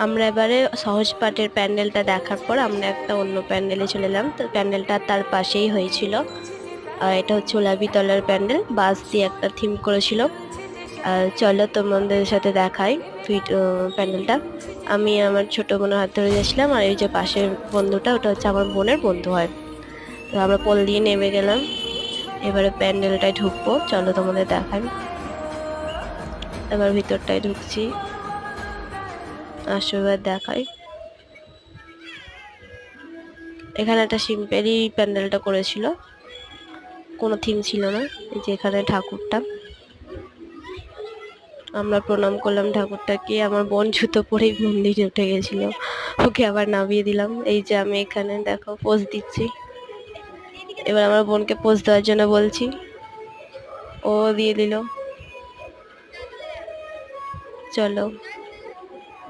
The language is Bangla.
আমরা এবারে সহজ পাঠের প্যান্ডেলটা দেখার পর আমরা একটা অন্য প্যান্ডেলে চলে এলাম। তো প্যান্ডেলটা তার পাশেই হয়েছিল। আর এটা হচ্ছে গোলাপি তলার প্যান্ডেল, বাঁশ দিয়ে একটা থিম করেছিল। আর চলো তোমাদের সাথে দেখাই প্যান্ডেলটা। আমি আমার ছোট বোনের হাত ধরে গেছিলাম, আর এই যে পাশের বন্ধুটা, ওটা হচ্ছে আমার বোনের বন্ধু হয়। তো আমরা পোল দিয়ে নেমে গেলাম। এবারে প্যান্ডেলটায় ঢুকবো, চলো তোমাদের দেখাই। এবার ভিতরটায় ঢুকছি, আসো এবার দেখাই। এখানে একটা সিম্পলি প্যান্ডেলটা করেছিল, কোনো থিম ছিল না। এই যে এখানে ঠাকুরটা, আমরা প্রণাম করলাম ঠাকুরটাকে। আমার বোন জুতো পরেই মন্দিরে উঠে গেছিল, ওকে আবার নামিয়ে দিলাম। এই যে আমি এখানে দেখো পোজ দিচ্ছি। এবার আমার বোনকে পোজ দেওয়ার জন্য বলছি, ও দিয়ে দিল। চলো।